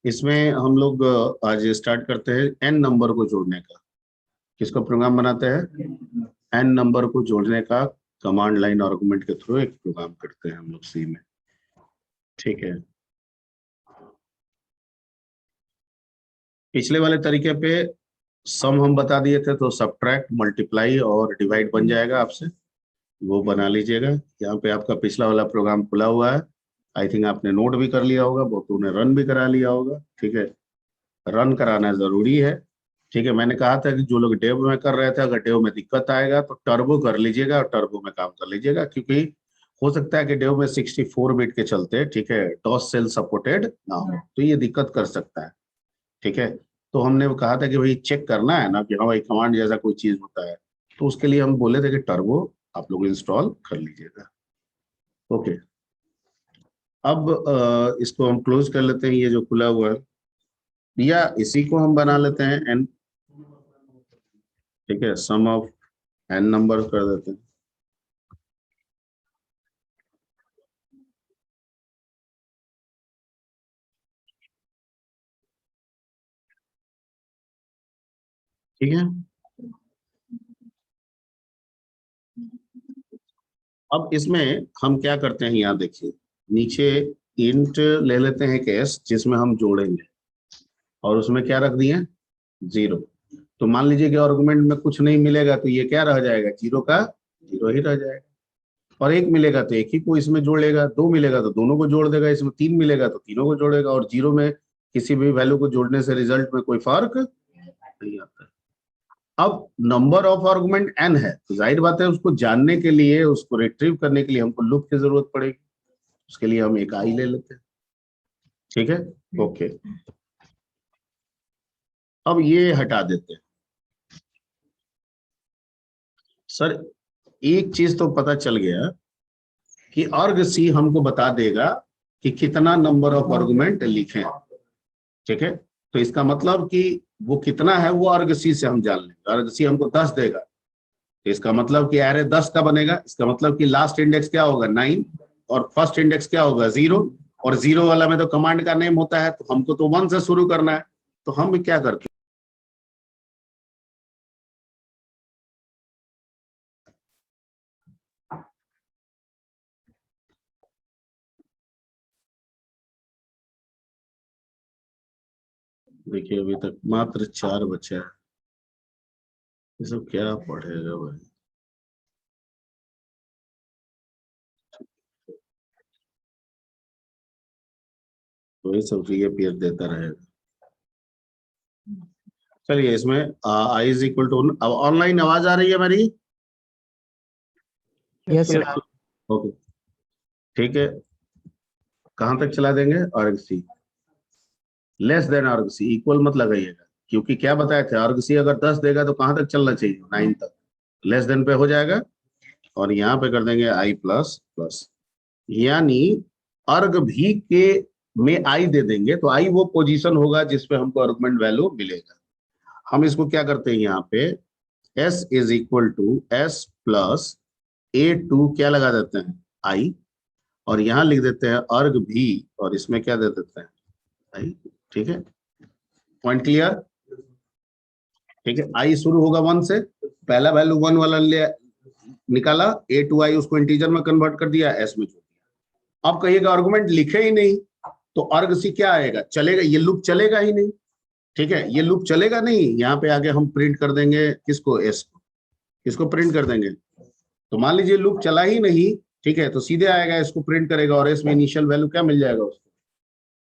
इसमें हम लोग आज स्टार्ट करते हैं एन नंबर को जोड़ने का। किसका प्रोग्राम बनाते हैं? एन नंबर को जोड़ने का कमांड लाइन आर्गुमेंट के थ्रू एक प्रोग्राम करते हैं हम लोग सी में। ठीक है, पिछले वाले तरीके पे सम हम बता दिए थे, तो सब्ट्रैक्ट, मल्टीप्लाई और डिवाइड बन जाएगा आपसे, वो बना लीजिएगा। यहाँ पे आपका पिछला वाला प्रोग्राम खुला हुआ है, आई थिंक आपने नोट भी कर लिया होगा, बहुतों ने रन भी करा लिया होगा। ठीक है, रन कराना जरूरी है। ठीक है, मैंने कहा था कि जो लोग डेव में कर रहे थे, अगर डेव में दिक्कत आएगा तो टर्बो कर लीजिएगा और टर्बो में काम कर लीजिएगा, क्योंकि हो सकता है कि डेव में 64 बिट के चलते, ठीक है, डॉस सेल सपोर्टेड ना हो, तो ये दिक्कत कर सकता है। ठीक है, तो हमने वो कहा था कि भाई चेक करना है ना कि हाँ भाई कमांड जैसा कोई चीज होता है, तो उसके लिए हम बोले थे कि टर्बो आप लोग इंस्टॉल कर लीजिएगा। ओके, अब इसको हम क्लोज कर लेते हैं, ये जो खुला हुआ है, या इसी को हम बना लेते हैं एन। ठीक है, सम ऑफ एन नंबर कर देते हैं। ठीक है, अब इसमें हम क्या करते हैं, यहाँ देखिए नीचे इंट ले लेते हैं केस जिसमें हम जोड़ेंगे, और उसमें क्या रख दिए? जीरो। तो मान लीजिए कि आर्गुमेंट में कुछ नहीं मिलेगा तो ये क्या रह जाएगा? जीरो का जीरो ही रह जाएगा। और एक मिलेगा तो एक ही को इसमें जोड़ लेगा, दो मिलेगा तो दोनों को जोड़ देगा, इसमें तीन मिलेगा तो तीनों को जोड़ेगा, और जीरो में किसी भी वैल्यू को जोड़ने से रिजल्ट में कोई फर्क नहीं आता। अब नंबर ऑफ आर्गुमेंट एन है, तो जाहिर बात है उसको जानने के लिए, उसको रिट्रीव करने के लिए हमको लूप की जरूरत पड़ेगी। उसके लिए हम एक आई ले लेते हैं। ठीक है, ओके, अब ये हटा देते हैं। सर एक चीज तो पता चल गया कि अर्ग सी हमको बता देगा कि कितना नंबर ऑफ आर्गुमेंट लिखे। ठीक है, तो इसका मतलब कि वो कितना है वो अर्ग सी से हम जान लेंगे। अर्ग सी हमको 10 देगा, तो इसका मतलब कि एरे 10 का बनेगा। इसका मतलब कि लास्ट इंडेक्स क्या होगा? 9, और फर्स्ट इंडेक्स क्या होगा? 0। और 0 वाला में तो कमांड का नेम होता है, तो हमको तो 1 से शुरू करना है। तो हम क्या करते हैं, देखिए अभी तक मात्र 4 बचा है, ये सब क्या पढ़ेगा भाई। तो ये सब रीअपीयर देता रहेगा। चलिए इसमें आई इज इक्वल टू, अब ऑनलाइन आवाज आ रही है मेरी? Yes sir. ओके, ठीक है, कहां तक चला देंगे? अर्ग सी लेस देन अर्ग सी, इक्वल मत लगाइएगा, क्योंकि क्या बताए थे, अर्ग सी अगर 10 देगा तो कहां तक चलना चाहिए? 9 तक। लेस देन पे हो जाएगा, और यहाँ पे कर देंगे आई प्लस प्लस, यानी अर्ग भी के में आई दे देंगे, तो आई वो पोजीशन होगा जिसपे हमको आर्गुमेंट वैल्यू मिलेगा। हम इसको क्या करते हैं, यहाँ पे S is equal to S plus A two क्या लगा देते हैं? आई, और यहाँ लिख देते हैं अर्ग भी, और इसमें क्या दे देते हैं? आई। ठीक है, पॉइंट क्लियर? ठीक है, आई शुरू होगा 1 से, पहला वैल्यू 1 वाला ले निकाला, ए टू आई उसको इंटीजर में कन्वर्ट कर दिया, एस में जोड़ दिया। अब कहिएगा आर्गुमेंट लिखे ही नहीं, तो अर्ग सी क्या आएगा? चलेगा, ये लूप चलेगा ही नहीं। ठीक है, ये लूप चलेगा नहीं। यहाँ पे आगे हम प्रिंट कर देंगे किसको? एस को। किसको प्रिंट कर देंगे? तो मान लीजिए लूप चला ही नहीं, ठीक है, तो सीधे आएगा, इसको प्रिंट करेगा, और इसमें इनिशियल वैल्यू क्या मिल जाएगा उसको?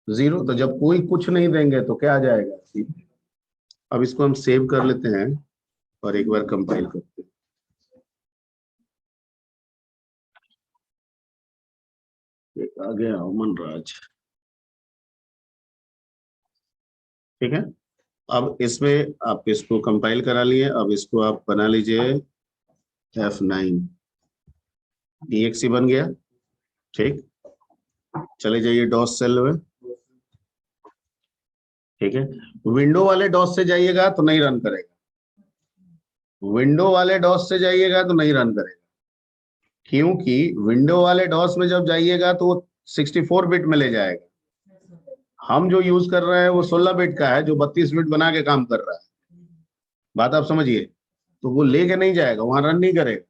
0। तो जब कोई कुछ नहीं देंगे तो क्या आ जाएगा? अब इसको हम सेव कर लेते हैं और एक बार कंपाइल करते हैं। आ गया अमन राज। ठीक है, अब इसमें आप इसको कंपाइल करा लिए, अब इसको आप बना लीजिए F9, exe बन गया। ठीक, चले जाइए डॉस सेल में। ठीक है, विंडो वाले डॉस से जाइएगा तो नहीं रन करेगा, विंडो वाले डॉस से जाइएगा तो नहीं रन करेगा, क्योंकि विंडो वाले डॉस में जब जाइएगा तो वो 64 बिट में ले जाएगा। हम जो यूज कर रहे हैं वो 16 बिट का है, जो 32 बिट बना के काम कर रहा है। बात आप समझिए। तो वो लेके नहीं जाएगा, वहां रन नहीं करेगा।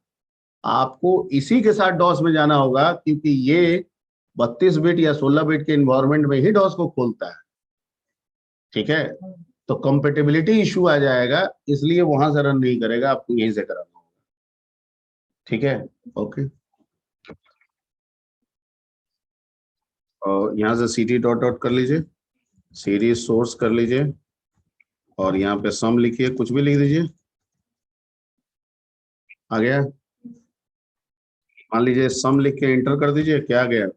आपको इसी के साथ डॉस में जाना होगा, क्योंकि ये 32 बिट या 16 बिट के इन्वायरमेंट में ही डॉस को खोलता है। ठीक है, तो कंपेटेबिलिटी इशू आ जाएगा, इसलिए वहां से रन नहीं करेगा, आपको यहीं से कराना होगा। ठीक है, ओके। और यहाँ से cd डॉट डॉट कर लीजिए, सीरीज सोर्स कर लीजिए, और यहाँ पे सम लिखिए, कुछ भी लिख दीजिए। आ गया? मान लीजिए सम लिख के एंटर कर दीजिए, क्या आ गया?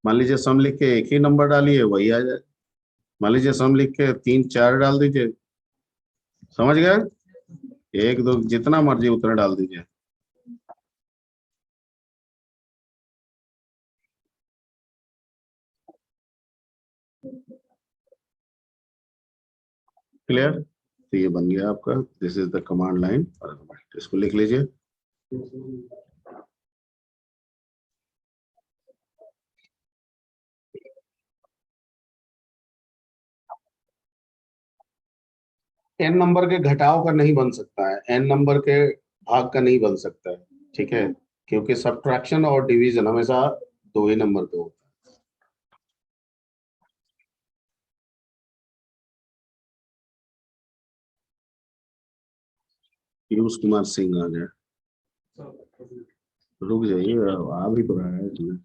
मान लीजिए सम लिख के एक ही नंबर डालिए, वही आ जाए। मान लीजिए सम लिख के 3 4 डाल दीजिए। समझ गए? एक दो जितना मर्जी उतना डाल दीजिए। क्लियर? तो ये बन गया आपका, this is the command line. इसको लिख लीजिए। एन नंबर के घटाव का नहीं बन सकता है, एन नंबर के भाग का नहीं बन सकता है। ठीक है, क्योंकि सब्ट्रैक्शन और डिवीजन हमेशा दो ही नंबर पे होता है। पीयूष कुमार सिंह आ गया। रुक जाइए, आ भी तो रहा है इसमें।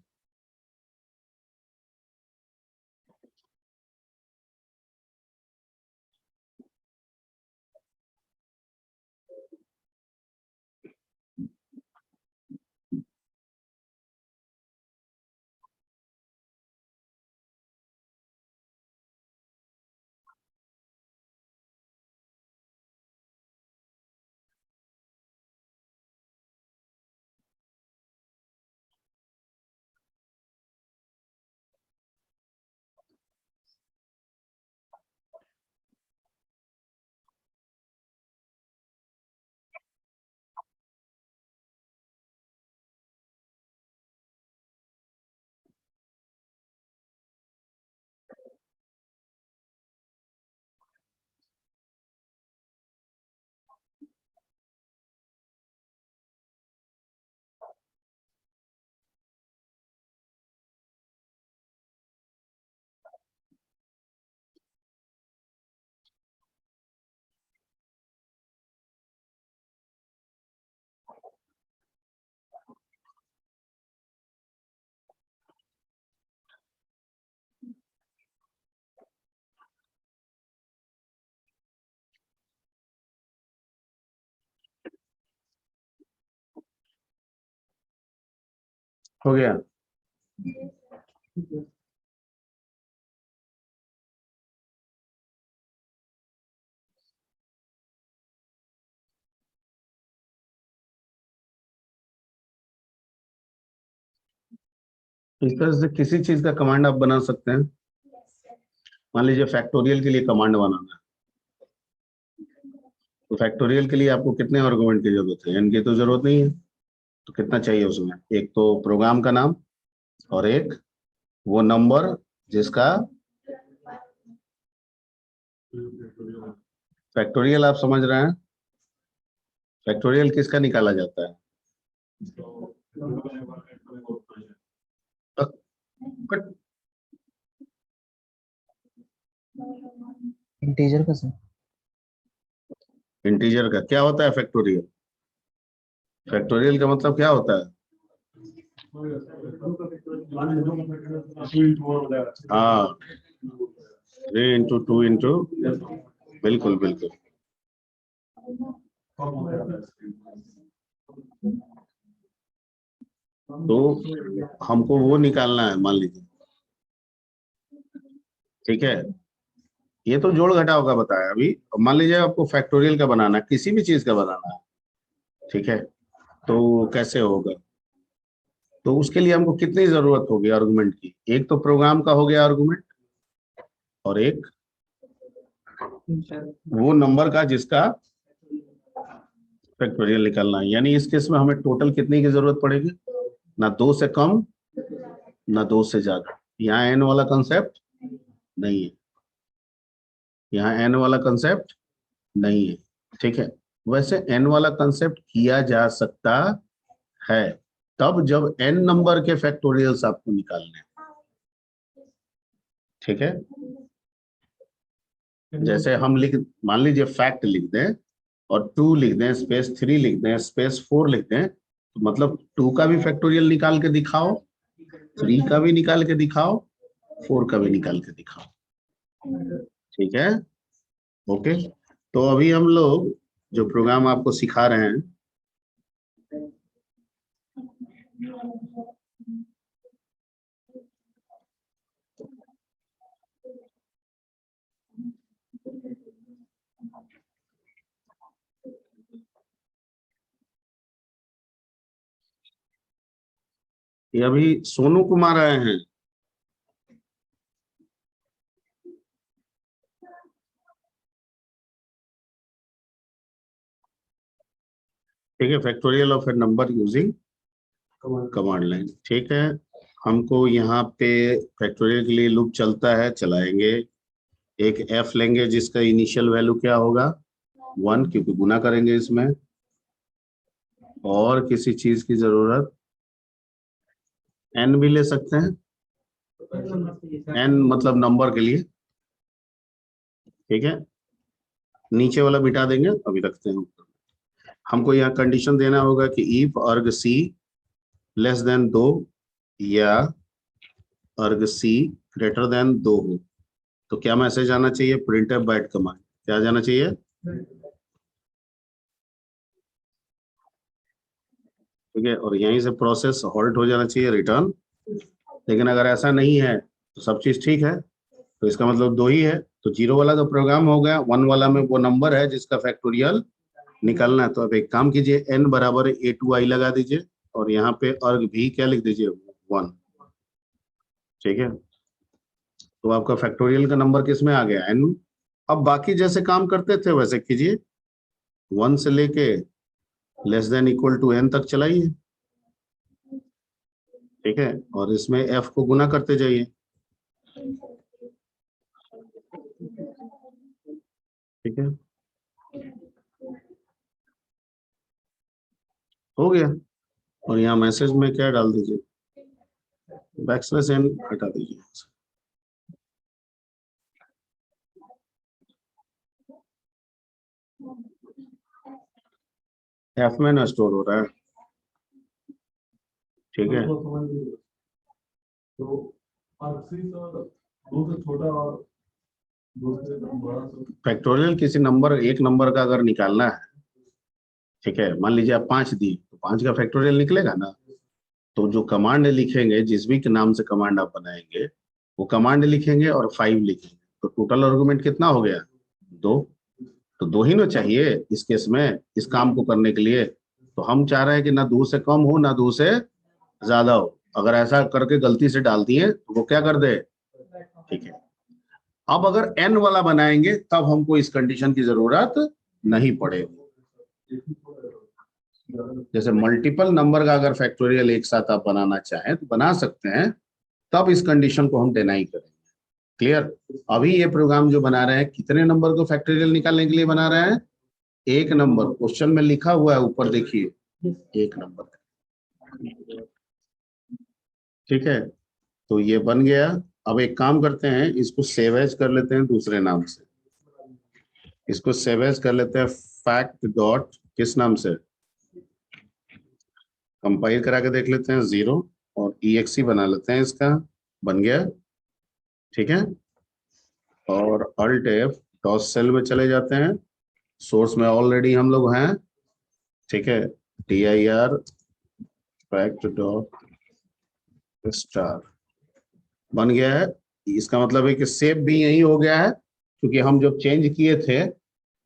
हो गया? इस तरह से किसी चीज का कमांड आप बना सकते हैं। मान लीजिए फैक्टोरियल के लिए कमांड बनाना है, तो फैक्टोरियल के लिए आपको कितने आर्गुमेंट की जरूरत है? एन की तो जरूरत नहीं है। तो कितना चाहिए उसमें? एक तो प्रोग्राम का नाम, और एक वो नंबर जिसका फैक्टोरियल। आप समझ रहे हैं? फैक्टोरियल किसका निकाला जाता है? बट इंटीजर का सर। इंटीजर का क्या होता है फैक्टोरियल? फैक्टोरियल का मतलब क्या होता है? हाँ, 3 इंटू 2 इंटू, बिल्कुल बिल्कुल। तो हमको वो निकालना है, मान लीजिए। ठीक है, ये तो जोड़ घटाव का बताया अभी। अब मान लीजिए आपको फैक्टोरियल का बनाना है, किसी भी चीज का बनाना है। ठीक है, तो कैसे होगा? तो उसके लिए हमको कितनी जरूरत होगी आर्गुमेंट की? एक तो प्रोग्राम का हो गया आर्गुमेंट, और एक वो नंबर का जिसका फैक्टोरियल निकालना है। यानी इस केस में हमें टोटल कितनी की जरूरत पड़ेगी? ना 2 से कम, ना 2 से ज्यादा। यहाँ एन वाला कंसेप्ट नहीं है, यहाँ एन वाला कंसेप्ट नहीं है। ठीक है, वैसे एन वाला कंसेप्ट किया जा सकता है तब जब एन नंबर के फैक्टोरियल्स आपको निकालने हैं। ठीक है, जैसे हम मान लीजिए फैक्ट लिख दें और 2 लिख दें स्पेस 3 लिख दें स्पेस 4 लिख दें, तो मतलब 2 का भी फैक्टोरियल निकाल के दिखाओ, 3 का भी निकाल के दिखाओ, 4 का भी निकाल के दिखाओ। ठीक है, ओके। तो अभी हम लोग जो प्रोग्राम आपको सिखा रहे हैं, ये अभी सोनू कुमार आए हैं। ठीक है, factorial of A number using command line. ठीक है, हमको यहाँ पे फैक्टोरियल के लिए लूप चलता है, चलाएंगे। एक एफ लेंगे जिसका इनिशियल वैल्यू क्या होगा 1, क्योंकि गुना करेंगे इसमें। और किसी चीज की जरूरत, एन भी ले सकते हैं, एन मतलब नंबर के लिए। ठीक है, नीचे वाला बिठा देंगे, अभी रखते हैं ऊपर। हमको यहाँ कंडीशन देना होगा कि इफ अर्ग सी लेस देन 2 या अर्ग सी ग्रेटर देन 2 हो तो क्या मैसेज आना चाहिए, प्रिंटफ बाइट कमांड। क्या जाना चाहिए, ठीक है, और यहीं से प्रोसेस हॉल्ट हो जाना चाहिए, रिटर्न। लेकिन अगर ऐसा नहीं है तो सब चीज ठीक है, तो इसका मतलब 2 ही है। तो 0 वाला तो प्रोग्राम हो गया, 1 वाला में वो नंबर है जिसका फैक्टोरियल निकालना है। तो अब एक काम कीजिए, n बराबर a2i लगा दीजिए और यहाँ पे अर्ग भी क्या लिख दीजिए 1। ठीक है, तो आपका फैक्टोरियल का नंबर किस में आ गया, n। अब बाकी जैसे काम करते थे वैसे कीजिए, 1 से लेके less than equal to n तक चलाइए। ठीक है, और इसमें f को गुना करते जाइए। ठीक है, हो गया। और यहाँ मैसेज में क्या डाल दीजिए, बैकस्लैश n हटा दीजिए। एफ में ना स्टोर हो रहा है। ठीक है, फैक्टोरियल किसी नंबर, एक नंबर का अगर निकालना है, ठीक है, मान लीजिए आप 5 दी तो 5 का फैक्टोरियल निकलेगा ना। तो जो कमांड लिखेंगे, जिस भी के नाम से कमांड आप बनाएंगे, वो कमांड लिखेंगे और 5 लिखेंगे, तो टोटल आर्गुमेंट कितना हो गया 2। तो 2 ही ना चाहिए इस केस में, इस काम को करने के लिए। तो हम चाह रहे हैं कि ना 2 से कम हो ना 2 से ज्यादा हो। अगर ऐसा करके गलती से डाल दिए तो वो क्या कर दे। ठीक है, अब अगर n वाला बनाएंगे तब हमको इस कंडीशन की जरूरत नहीं पड़ेगी। जैसे मल्टीपल नंबर का अगर फैक्टोरियल एक साथ आप बनाना चाहें तो बना सकते हैं, तब इस कंडीशन को हम डिनाई करेंगे। क्लियर। अभी ये प्रोग्राम जो बना रहे हैं कितने नंबर को फैक्टोरियल निकालने के लिए बना रहे हैं, एक नंबर। क्वेश्चन में लिखा हुआ है ऊपर देखिए, एक नंबर। ठीक है, तो ये बन गया। अब एक काम करते हैं, इसको सेव एज कर लेते हैं दूसरे नाम से। इसको सेव एज कर लेते हैं फैक्ट डॉट किस नाम से, कंपाइल करा के देख लेते हैं 0 और exe बना लेते हैं इसका। बन गया। ठीक है, और अल्ट एफ डॉट सेल में चले जाते हैं, सोर्स में ऑलरेडी हम लोग हैं। ठीक है, dir फैक्ट डॉट स्टार बन गया है। इसका मतलब है कि सेव भी यही हो गया है, क्योंकि हम जब चेंज किए थे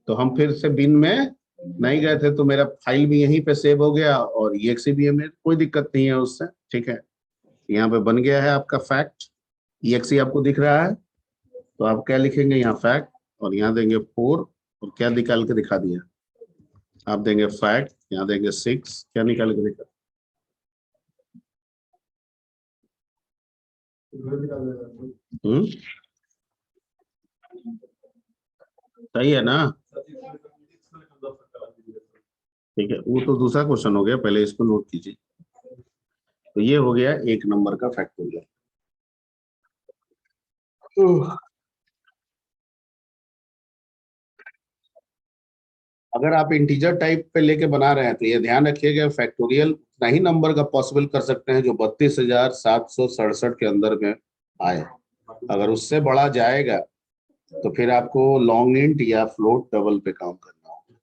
तो हम फिर से बिन में नहीं गए थे, तो मेरा फाइल भी यहीं पे सेव हो गया और exe भी है, मेरे कोई दिक्कत नहीं है उससे। ठीक है, यहाँ पे बन गया है आपका फैक्ट, exe आपको दिख रहा है। तो आप क्या लिखेंगे यहाँ फैक्ट, और यहाँ देंगे 4, और क्या निकाल के दिखा दिया, आप देंगे फैक्ट, यहाँ देंगे 6, क्या निकाल के दिखा। सही है ना? ठीक है, वो तो दूसरा क्वेश्चन हो गया, पहले इसको नोट कीजिए। तो ये हो गया एक नंबर का फैक्टोरियल। अगर आप इंटीजर टाइप पे लेके बना रहे हैं तो ये ध्यान रखिएगा, फैक्टोरियल उतना ही नंबर का पॉसिबल कर सकते हैं जो 32,767 के अंदर में आए। अगर उससे बड़ा जाएगा तो फिर आपको लॉन्ग इंट या फ्लोट डबल पे काम करना होगा।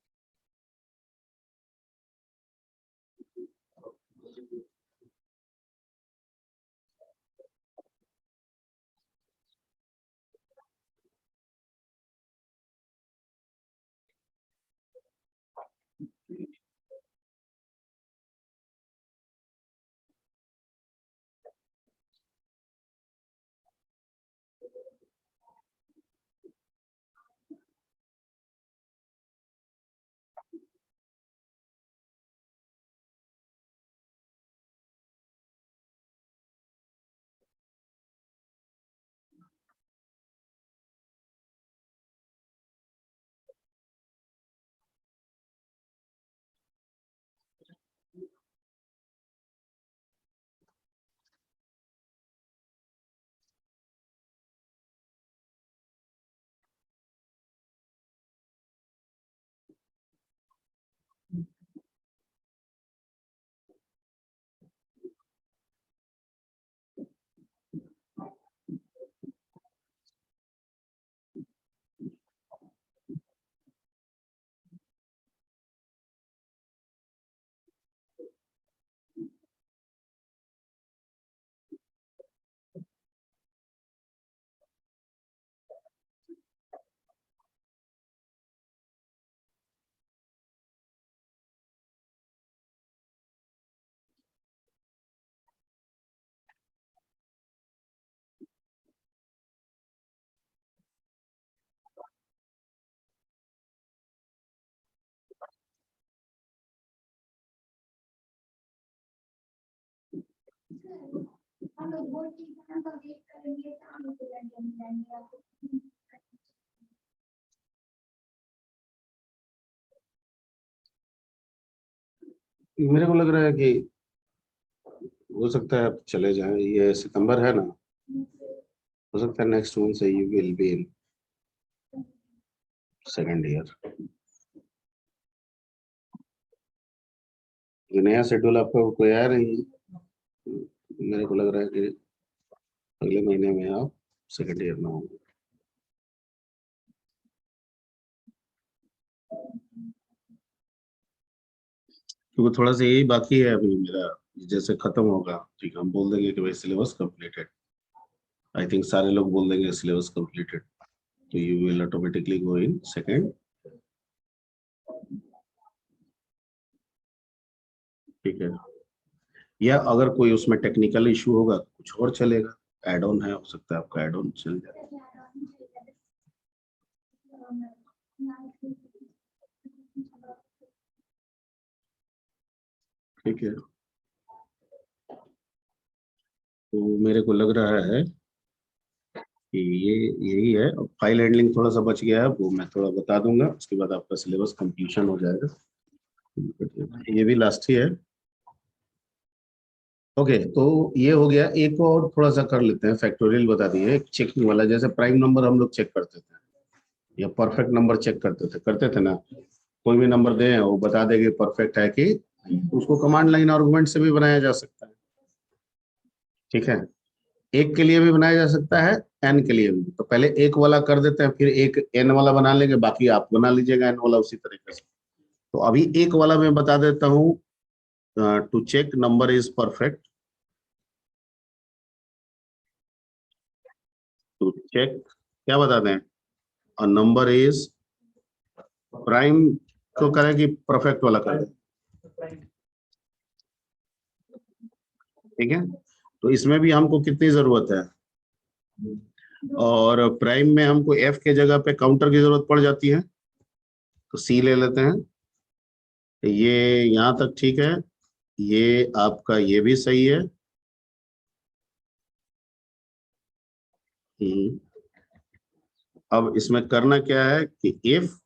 मेरे को लग रहा है कि हो सकता है आप चले जाएं, ये सितंबर है ना, हो सकता है नेक्स्ट मंथ से you will be in second year. ये नया शेड्यूल आपका कोई आया नहीं, मेरे को लग रहा है कि अगले महीने में आप सेकंड ईयर में होंगे। क्योंकि थोड़ा सा यही बाकी है अभी मेरा, जैसे खत्म होगा ठीक है, हम बोल देंगे कि भाई सिलेबस कंप्लीटेड। आई थिंक सारे लोग बोल देंगे सिलेबस कंप्लीटेड, तो you will automatically go in second. ठीक है, या अगर कोई उसमें टेक्निकल इशू होगा तो कुछ और चलेगा, एड ऑन है, हो सकता है आपका एड ऑन चल जाए। ठीक है, तो मेरे को लग रहा है कि ये यही है। फाइल हैंडलिंग थोड़ा सा बच गया है, वो मैं थोड़ा बता दूंगा, उसके बाद आपका सिलेबस कंप्लीशन हो जाएगा। ये भी लास्ट ही है। ओके, तो ये हो गया। एक और थोड़ा सा कर लेते हैं, फैक्टोरियल बता दिए, एक चेकिंग वाला, जैसे प्राइम नंबर हम लोग चेक करते थे या परफेक्ट नंबर चेक करते थे ना। कोई भी नंबर दें वो बता देंगे परफेक्ट है कि नहीं। उसको कमांड लाइन आर्गुमेंट से भी बनाया जा सकता है। ठीक है, एक के लिए भी बनाया जा सकता है, एन के लिए भी। तो पहले एक वाला कर देते हैं, फिर एक एन वाला बना लेंगे, बाकी आप बना लीजिएगा एन वाला उसी तरीके से। तो अभी एक वाला मैं बता देता हूँ, to check number is perfect. To check क्या बता दें, अ नंबर इज प्राइम, तो करें कि परफेक्ट वाला करें। ठीक है, तो इसमें भी हमको कितनी जरूरत है, और प्राइम में हमको एफ के जगह पे काउंटर की जरूरत पड़ जाती है, तो सी ले लेते हैं। ये यहाँ तक ठीक है, ये आपका ये भी सही है। हम्म, अब इसमें करना क्या है कि इफ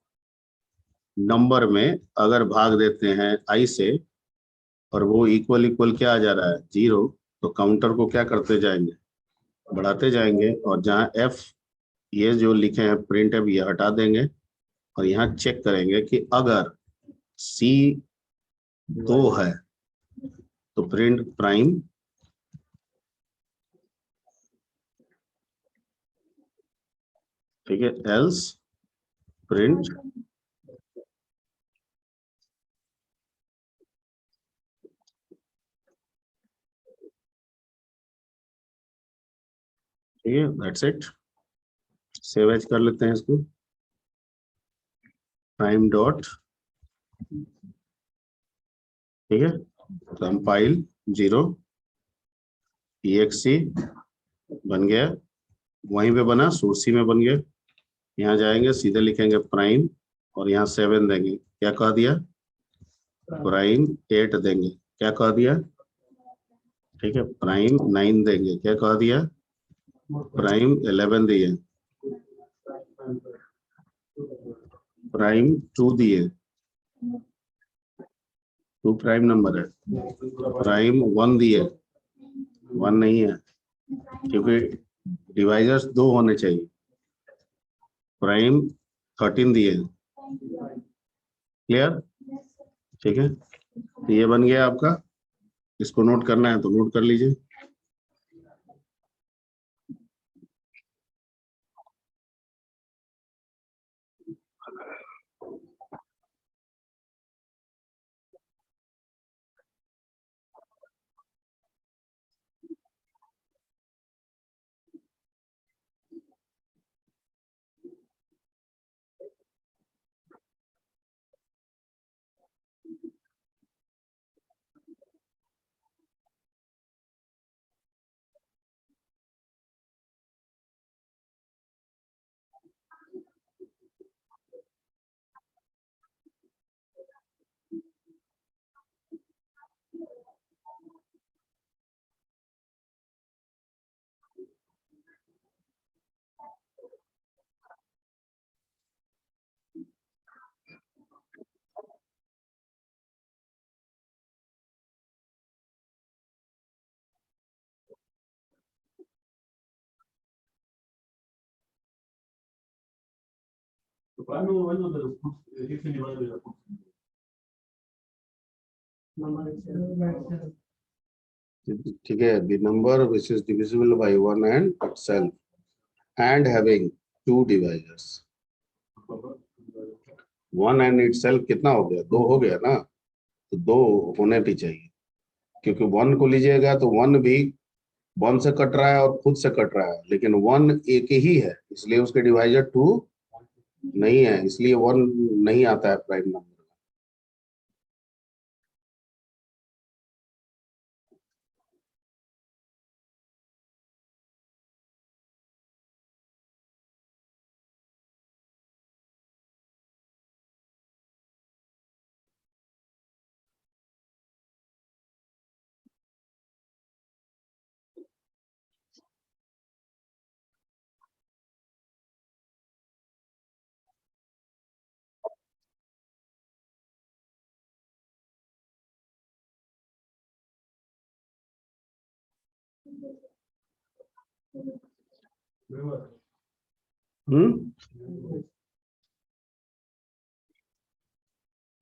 नंबर में अगर भाग देते हैं आई से और वो इक्वल इक्वल क्या आ जा रहा है 0, तो काउंटर को क्या करते जाएंगे, बढ़ाते जाएंगे, और जहाँ एफ ये जो लिखे हैं प्रिंट एफ ये हटा देंगे, और यहाँ चेक करेंगे कि अगर सी 2 है तो प्रिंट प्राइम, ठीक है, एल्स प्रिंट ठीक है, दैट्स इट। सेव एज कर लेते हैं इसको, प्राइम डॉट, ठीक है, कंपाइल 0 exe बन गया, वहीं पे बना सोर्सी में बन गया। यहाँ जाएंगे सीधे लिखेंगे प्राइम और यहाँ 7 देंगे, क्या कह दिया, प्राइम 8 देंगे, क्या कह दिया, ठीक है, प्राइम 9 देंगे, क्या कह दिया, प्राइम 11 दिए, प्राइम 2 दिए, 2 प्राइम नंबर है, प्राइम 1 दिए, 1 नहीं है क्योंकि डिवाइजर्स 2 होने चाहिए, प्राइम 13 दिए, क्लियर, ठीक है, तो ये बन गया आपका। इसको नोट करना है तो नोट कर लीजिए। ठीक है, the number which is divisible by 1 and itself and having 2 divisors, 1 and itself कितना हो गया, 2 हो गया ना, तो 2 होने भी चाहिए, क्योंकि 1 को लीजिएगा तो 1 भी 1 से कट रहा है और खुद से कट रहा है, लेकिन 1 एक ही है इसलिए उसके डिवाइजर 2 नहीं है, इसलिए 1 नहीं आता है प्राइम नंबर।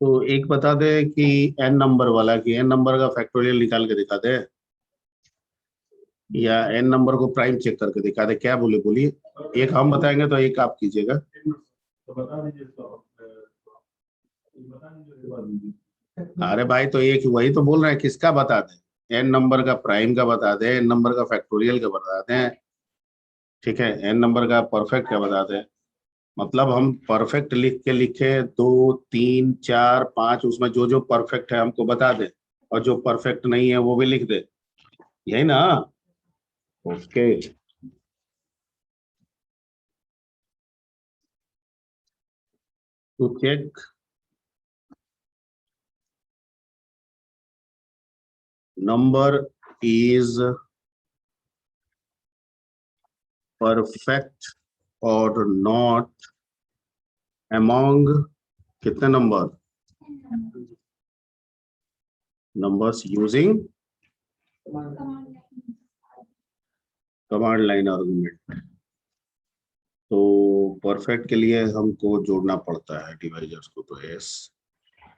तो एक बता दे कि एन नंबर वाला, कि एन नंबर का फैक्टोरियल निकाल के दिखा दे, या एन नंबर को प्राइम चेक करके दिखा दे, क्या बोले बोलिए, एक हम बताएंगे तो एक आप कीजिएगा। अरे भाई तो एक वही तो बोल रहे हैं, किसका बता दे, एन नंबर का प्राइम का बता दे, एन नंबर का फैक्टोरियल का बता दें, ठीक है, एन नंबर का परफेक्ट का बता दें। मतलब हम परफेक्ट लिख के लिखे 2 3 4 5, उसमें जो जो परफेक्ट है हमको बता दे, और जो परफेक्ट नहीं है वो भी लिख दे, यही ना, okay. to check number is perfect और नॉट अमोंग कितने numbers using command line argument. तो परफेक्ट के लिए हमको जोड़ना पड़ता है डिवाइजर्स को, तो एस,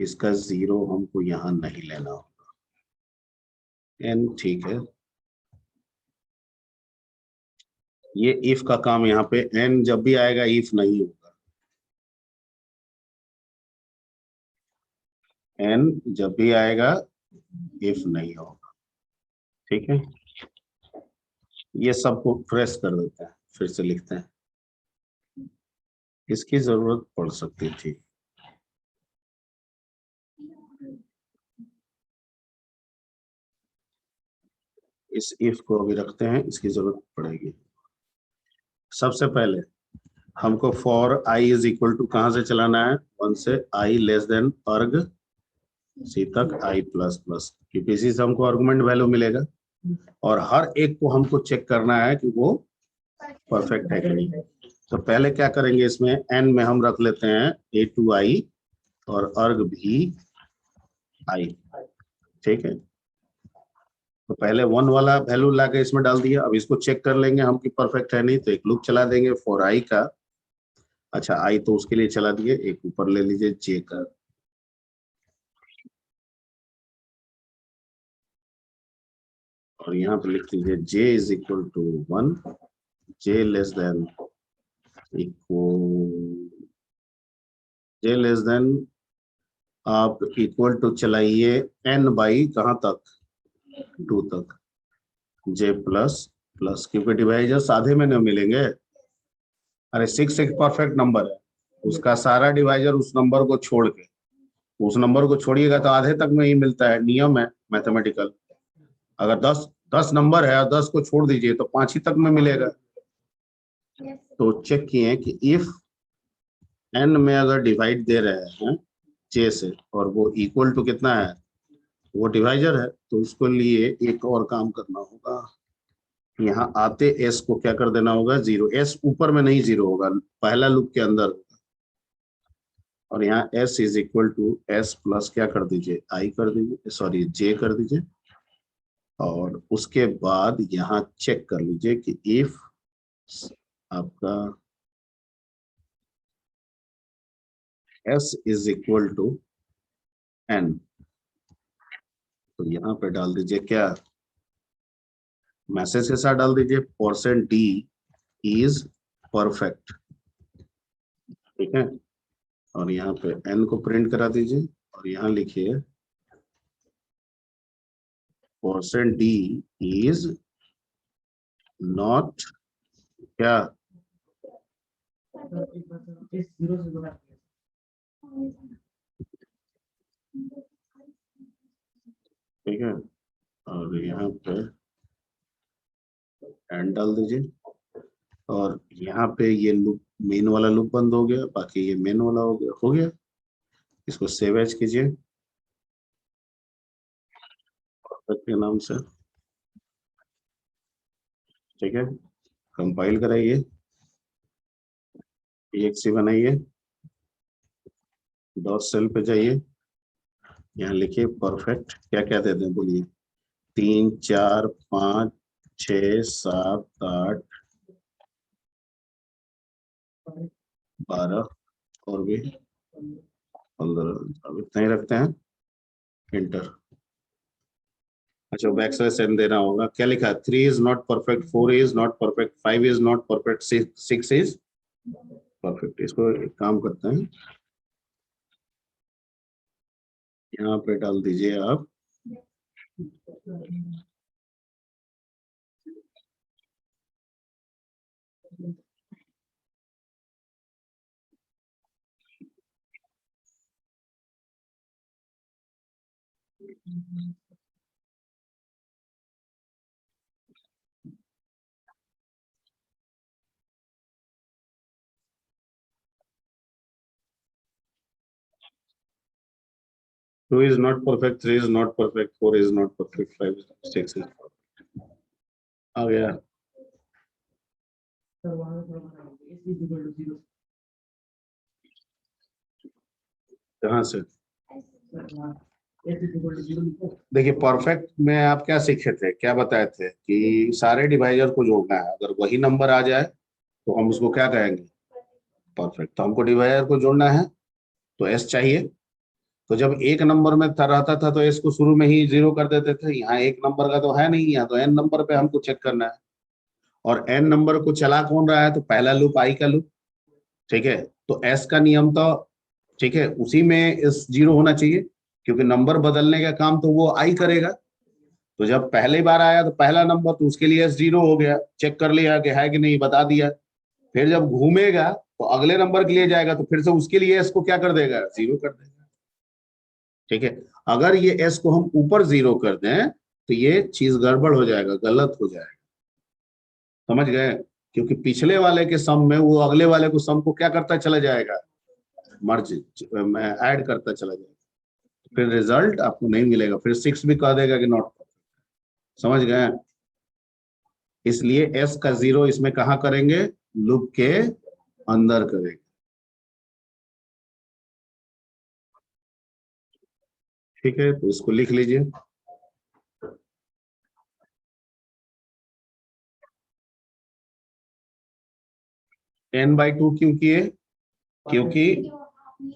इसका 0 हमको यहां नहीं लेना होगा, एन ठीक है। ये इफ का काम यहाँ पे, एन जब भी आएगा इफ नहीं होगा, एन जब भी आएगा इफ नहीं होगा, ठीक है। ये सबको प्रेस कर देते हैं, फिर से लिखते हैं, इसकी जरूरत पड़ सकती थी। इस इफ को अभी रखते हैं, इसकी जरूरत पड़ेगी। सबसे पहले हमको for I is equal to कहां से चलाना है, 1 से आई लेस देन अर्ग सी तक आई प्लस प्लस, क्योंकि इसी से हमको आर्गुमेंट वैल्यू मिलेगा, और हर एक को हमको चेक करना है कि वो परफेक्ट है कि नहीं। तो पहले क्या करेंगे, इसमें एन में हम रख लेते हैं ए टू आई और अर्ग भी आई, ठीक है। तो पहले 1 वाला वैल्यू लाके इसमें डाल दिया, अब इसको चेक कर लेंगे हम कि परफेक्ट है नहीं, तो एक लूप चला देंगे फॉर आई का। अच्छा आई तो उसके लिए चला दिए, एक ऊपर ले लीजिए जे का, और यहाँ पे लिख लीजिए J is equal to 1, J less than equal, J less than आप इक्वल टू चलाइए एन बाई कहाँ तक, 2 तक, जे प्लस प्लस, क्योंकि डिवाइजर्स आधे में नहीं मिलेंगे। अरे 6 एक परफेक्ट नंबर है, उसका सारा डिवाइजर उस नंबर को छोड़ के, उस नंबर को छोड़िएगा तो आधे तक में ही मिलता है, नियम है मैथमेटिकल। अगर 10 नंबर है और 10 को छोड़ दीजिए तो 5 ही तक में मिलेगा। तो चेक किए कि इफ एन में अगर डिवाइड दे रहे हैं जे से और वो इक्वल टू कितना है, वो डिवाइजर है, तो उसके लिए एक और काम करना होगा, यहाँ आते एस को क्या कर देना होगा 0, एस ऊपर में नहीं 0 होगा, पहला लूप के अंदर होगा, और यहाँ S is equal to S plus क्या कर दीजिए आई कर दीजिए, सॉरी जे कर दीजिए, और उसके बाद यहाँ चेक कर लीजिए कि इफ आपका s is equal to n, तो यहाँ पे डाल दीजिए क्या, मैसेज के साथ डाल दीजिए %d इज परफेक्ट, ठीक है। और यहाँ पे n को प्रिंट करा दीजिए, और यहाँ लिखिए %d इज नॉट क्या, ठीक है। और यहाँ पे n डाल दीजिए, और यहाँ पे ये लूप, मेन वाला लूप बंद हो गया, बाकी ये मेन वाला हो गया। इसको सेव एज कीजिए के नाम से, ठीक है। कंपाइल कराइए, exe बनाइए, डॉट सेल पे जाइए, यहाँ लिखिए परफेक्ट, क्या क्या देते हैं बोलिए, 3 4 5 6 7 8 12 और भी 15, अब इतना ही रखते हैं, इंटर। अच्छा बैक स्लैश एन देना होगा, क्या लिखा है, 3 is not perfect, 4 is not perfect, 5 is not perfect, 6 is perfect. इसको एक काम करते हैं, यहाँ पे डाल दीजिए आप two is not perfect, 3 is not perfect, 4 is not perfect, 5 6 is आ गया। कहाँ से? देखिए परफेक्ट में आप क्या सीखे थे, क्या बताए थे कि सारे डिवाइजर को जोड़ना है, अगर वही नंबर आ जाए तो हम उसको क्या कहेंगे, परफेक्ट। तो हमको डिवाइजर को जोड़ना है तो एस चाहिए। तो जब एक नंबर में रहता था तो एस को शुरू में ही 0 कर देते थे। यहाँ एक नंबर का तो है नहीं, यहाँ तो एन नंबर पे हमको चेक करना है, और एन नंबर को चला कौन रहा है, तो पहला लूप आई का लूप। ठीक है, तो एस का नियम तो ठीक है, उसी में एस 0 होना चाहिए, क्योंकि नंबर बदलने का काम तो वो आई करेगा। तो जब पहली बार आया तो पहला नंबर, तो उसके लिए एस 0 हो गया, चेक कर लिया कि है कि नहीं, बता दिया। फिर जब घूमेगा तो अगले नंबर के लिए जाएगा, तो फिर से उसके लिए एस को क्या कर देगा, 0 कर देगा। ठीक है, अगर ये एस को हम ऊपर 0 कर दें तो ये चीज गड़बड़ हो जाएगा, गलत हो जाएगा। समझ गए? क्योंकि पिछले वाले के सम में वो अगले वाले को सम को क्या करता चला जाएगा, मर्ज ऐड करता चला जाएगा। फिर रिजल्ट आपको नहीं मिलेगा, फिर 6 भी कह देगा कि नॉट। समझ गए? इसलिए एस का 0 इसमें कहा करेंगे, लूप के अंदर करेंगे। ठीक है, तो इसको लिख लीजिए। n/2 क्यों किए, क्योंकि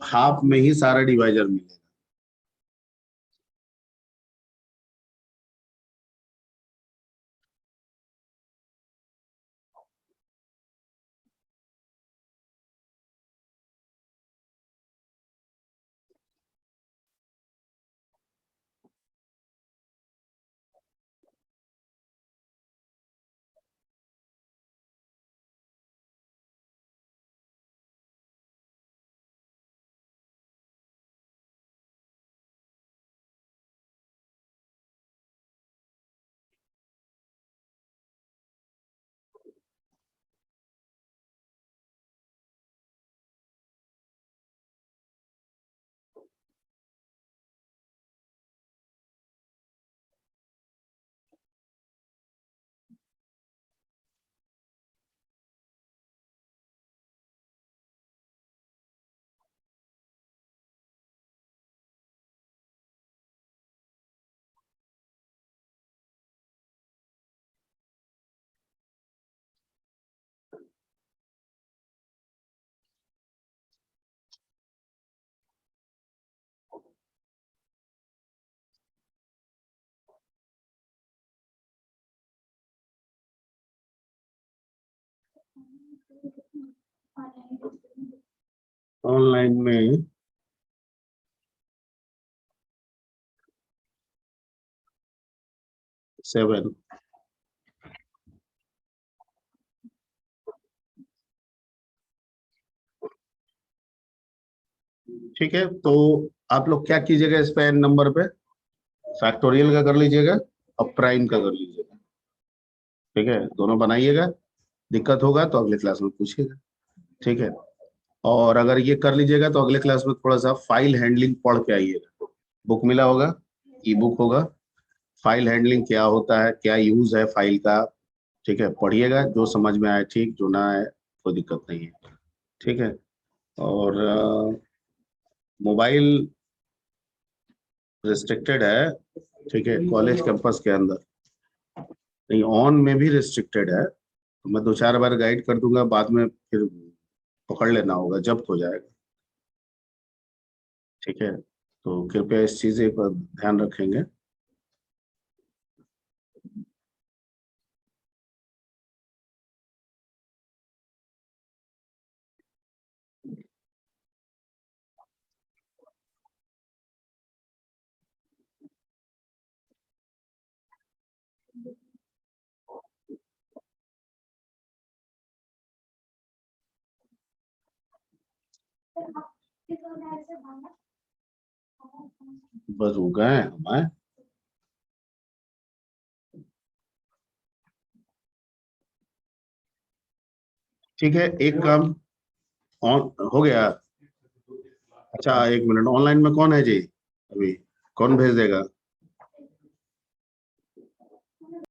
हाफ में ही सारा डिवाइजर मिलेगा। ऑनलाइन में 7। ठीक है, तो आप लोग क्या कीजिएगा, इस पे एन नंबर पे फैक्टोरियल का कर लीजिएगा और प्राइम का कर लीजिएगा। ठीक है, दोनों बनाइएगा। दिक्कत होगा तो अगले क्लास में पूछिएगा। ठीक है, और अगर ये कर लीजिएगा तो अगले क्लास में थोड़ा सा फाइल हैंडलिंग पढ़ के आइएगा। बुक मिला होगा, ई बुक होगा। फाइल हैंडलिंग क्या होता है, क्या यूज है फाइल का, ठीक है, पढ़िएगा। जो समझ में आए ठीक, जो ना आए कोई दिक्कत नहीं है। ठीक है, और मोबाइल रिस्ट्रिक्टेड है, ठीक है, कॉलेज कैंपस के अंदर। नहीं, ऑन में भी रिस्ट्रिक्टेड है, तो मैं 2-4 बार गाइड कर दूंगा, बाद में फिर पकड़ लेना होगा, जब्त हो जाएगा। ठीक है, तो कृपया इस चीज़ पर ध्यान रखेंगे। बस हो गए हमारे। ठीक है, एक काम ऑन हो गया। अच्छा, 1 मिनट, ऑनलाइन में कौन है जी अभी, कौन भेज देगा?